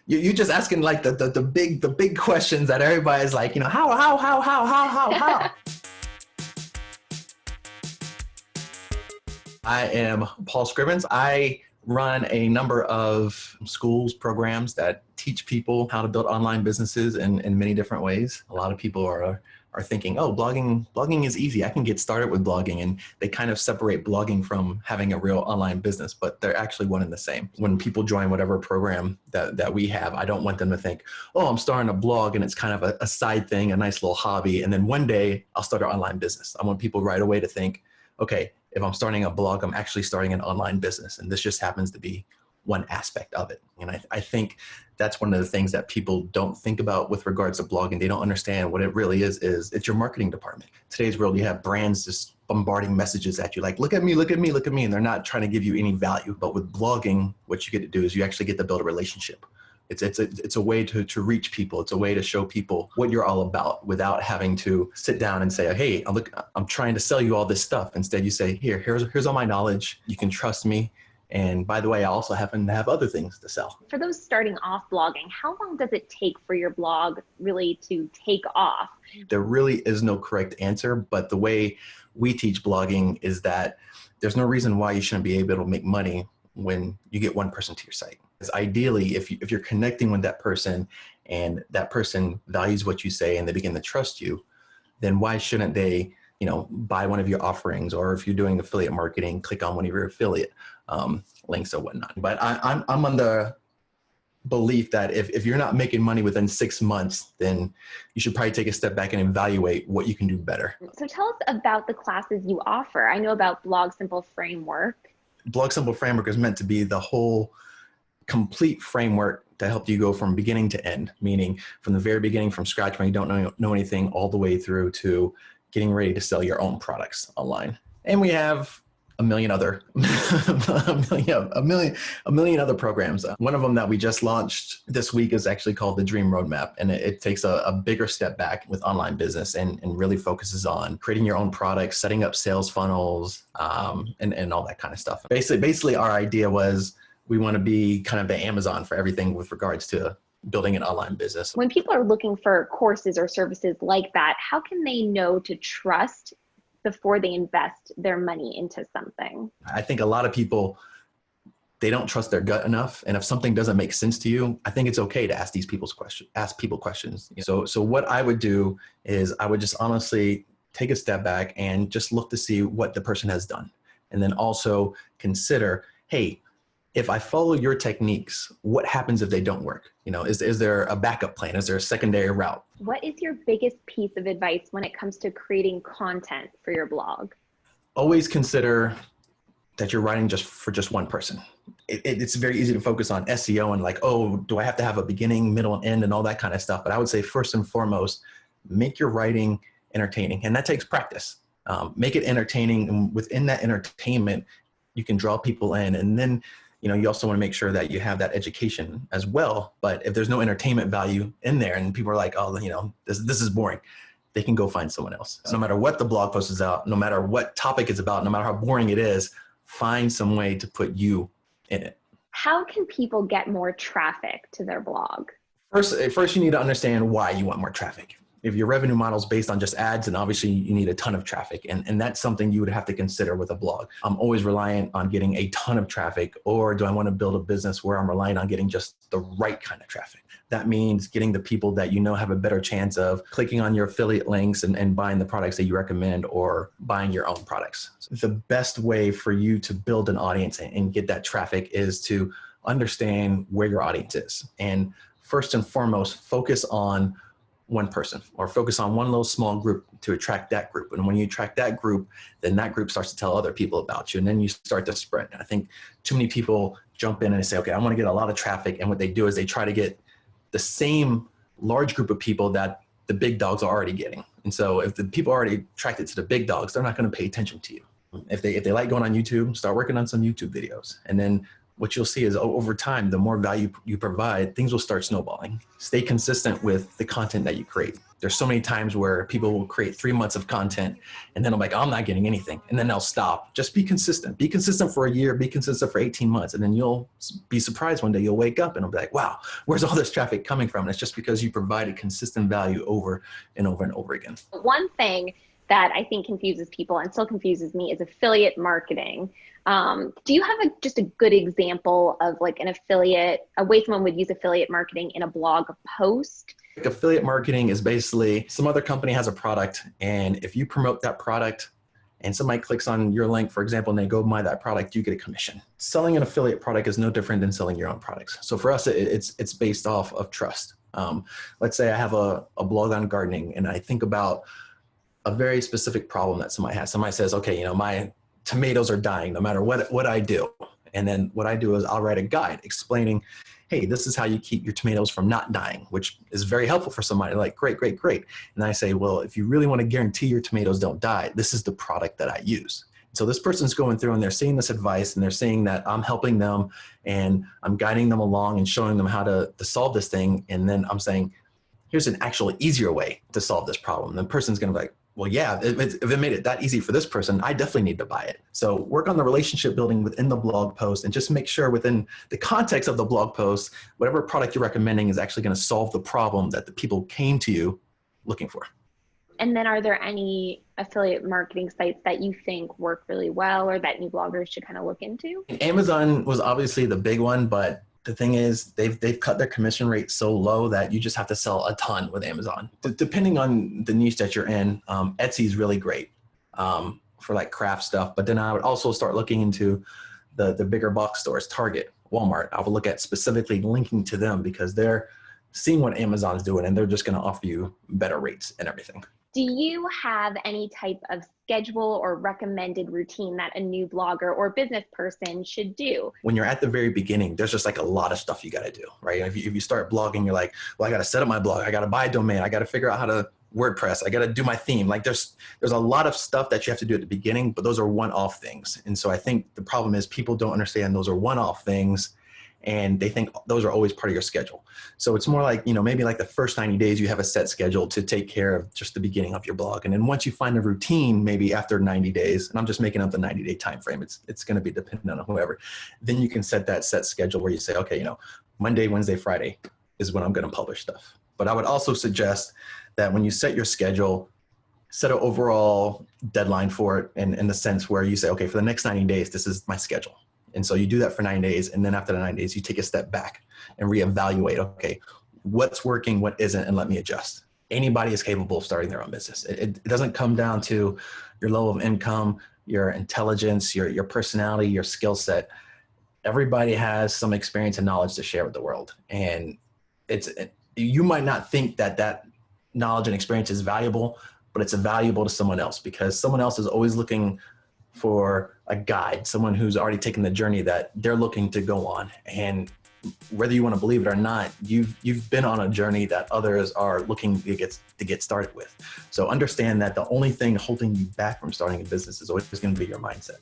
You just asking like the big questions that everybody's like, how. I am Paul Scrivens. I run a number of schools, programs that teach people how to build online businesses in many different ways. A lot of people are thinking, oh, blogging is easy. I can get started with blogging. And they kind of separate blogging from having a real online business, but they're actually one and the same. When people join whatever program that we have, I don't want them to think, oh, I'm starting a blog and it's kind of a side thing, a nice little hobby. And then one day I'll start an online business. I want people right away to think, okay, if I'm starting a blog, I'm actually starting an online business. And this just happens to be one aspect of it. And I think that's one of the things that people don't think about with regards to blogging. They don't understand what it really is it's your marketing department. Today's world, you have brands just bombarding messages at you like, look at me, look at me, look at me. And they're not trying to give you any value. But with blogging, what you get to do is you actually get to build a relationship. It's a way to reach people. It's a way to show people what you're all about without having to sit down and say, hey, I'm trying to sell you all this stuff. Instead, you say, here's all my knowledge. You can trust me. And by the way, I also happen to have other things to sell. For those starting off blogging, how long does it take for your blog really to take off? There really is no correct answer, but the way we teach blogging is that there's no reason why you shouldn't be able to make money when you get one person to your site. Because ideally, if you're connecting with that person and that person values what you say and they begin to trust you, then why shouldn't they, buy one of your offerings? Or if you're doing affiliate marketing, click on one of your affiliate links or whatnot. But I'm on the belief that if you're not making money within 6 months, then you should probably take a step back and evaluate what you can do better. So tell us about the classes you offer. I know about Blog Simple Framework. Blog Simple Framework is meant to be the whole complete framework to help you go from beginning to end, meaning from the very beginning, from scratch when you don't know anything, all the way through to getting ready to sell your own products online. And we have a million other programs. One of them that we just launched this week is actually called the Dream Roadmap, and it takes a bigger step back with online business and really focuses on creating your own products, setting up sales funnels, and all that kind of stuff. Basically, our idea was we want to be kind of the Amazon for everything with regards to building an online business. When people are looking for courses or services like that, how can they know to trust before they invest their money into something? I think a lot of people, they don't trust their gut enough. And if something doesn't make sense to you, I think it's okay to ask people questions. So what I would do is I would just honestly take a step back and just look to see what the person has done. And then also consider, hey, if I follow your techniques, what happens if they don't work? Is there a backup plan? Is there a secondary route? What is your biggest piece of advice when it comes to creating content for your blog? Always consider that you're writing for just one person. It's very easy to focus on SEO and like, oh, do I have to have a beginning, middle, and end and all that kind of stuff? But I would say first and foremost, make your writing entertaining. And that takes practice. Make it entertaining. And within that entertainment, you can draw people in. And then you also want to make sure that you have that education as well. But if there's no entertainment value in there and people are like, oh, this is boring, they can go find someone else. So no matter what the blog post is out, no matter what topic it's about, no matter how boring it is, find some way to put you in it. How can people get more traffic to their blog? First, you need to understand why you want more traffic. If your revenue model is based on just ads, then obviously you need a ton of traffic. And that's something you would have to consider with a blog. I'm always reliant on getting a ton of traffic, or do I want to build a business where I'm relying on getting just the right kind of traffic? That means getting the people that have a better chance of clicking on your affiliate links and buying the products that you recommend or buying your own products. The best way for you to build an audience and get that traffic is to understand where your audience is. And first and foremost, focus on one person or focus on one little small group to attract that group. And when you attract that group, then that group starts to tell other people about you. And then you start to spread. And I think too many people jump in and say, okay, I want to get a lot of traffic. And what they do is they try to get the same large group of people that the big dogs are already getting. And so if the people are already attracted to the big dogs, they're not going to pay attention to you. If they like going on YouTube, start working on some YouTube videos. And then what you'll see is over time, the more value you provide, things will start snowballing. Stay consistent with the content that you create. There's so many times where people will create 3 months of content and then I'm like, I'm not getting anything. And then they'll stop. Just be consistent. Be consistent for a year, be consistent for 18 months. And then you'll be surprised one day you'll wake up and it'll be like, wow, where's all this traffic coming from? And it's just because you provided consistent value over and over and over again. One thing that I think confuses people and still confuses me is affiliate marketing. Do you have just a good example of like an affiliate, a way someone would use affiliate marketing in a blog post? Affiliate marketing is basically some other company has a product, and if you promote that product and somebody clicks on your link, for example, and they go buy that product, you get a commission. Selling an affiliate product is no different than selling your own products. So for us, it's based off of trust. Let's say I have a blog on gardening and I think about a very specific problem that somebody has. Somebody says, okay, my tomatoes are dying no matter what I do. And then what I do is I'll write a guide explaining, hey, this is how you keep your tomatoes from not dying, which is very helpful for somebody. Like, great. And I say, well, if you really want to guarantee your tomatoes don't die, this is the product that I use. So this person's going through and they're seeing this advice and they're seeing that I'm helping them and I'm guiding them along and showing them how to solve this thing. And then I'm saying, here's an actually easier way to solve this problem. And the person's going to be like, well, yeah, if it made it that easy for this person, I definitely need to buy it. So work on the relationship building within the blog post and just make sure within the context of the blog post, whatever product you're recommending is actually going to solve the problem that the people came to you looking for. And then are there any affiliate marketing sites that you think work really well or that new bloggers should kind of look into? Amazon was obviously the big one, but the thing is they've cut their commission rate so low that you just have to sell a ton with Amazon. Depending on the niche that you're in, Etsy is really great for like craft stuff. But then I would also start looking into the bigger box stores, Target, Walmart. I would look at specifically linking to them because they're seeing what Amazon's doing and they're just going to offer you better rates and everything. Do you have any type of schedule or recommended routine that a new blogger or business person should do? When you're at the very beginning, there's just like a lot of stuff you got to do, right? If you start blogging, you're like, well, I got to set up my blog. I got to buy a domain. I got to figure out how to WordPress. I got to do my theme. Like there's a lot of stuff that you have to do at the beginning, but those are one-off things. And so I think the problem is people don't understand those are one-off things and they think those are always part of your schedule. So it's more like, maybe like the first 90 days you have a set schedule to take care of just the beginning of your blog. And then once you find a routine, maybe after 90 days, and I'm just making up the 90-day time frame, it's going to be dependent on whoever, then you can set that set schedule where you say, okay, Monday, Wednesday, Friday is when I'm going to publish stuff. But I would also suggest that when you set your schedule, set an overall deadline for it in the sense where you say, okay, for the next 90 days, this is my schedule. And so you do that for 9 days. And then after the 9 days, you take a step back and reevaluate, okay, what's working, what isn't, and let me adjust. Anybody is capable of starting their own business. It doesn't come down to your level of income, your intelligence, your personality, your skill set. Everybody has some experience and knowledge to share with the world. And you might not think that knowledge and experience is valuable, but it's valuable to someone else because someone else is always looking for a guide, someone who's already taken the journey that they're looking to go on. And whether you want to believe it or not, you've been on a journey that others are looking to get started with. So understand that the only thing holding you back from starting a business is always going to be your mindset.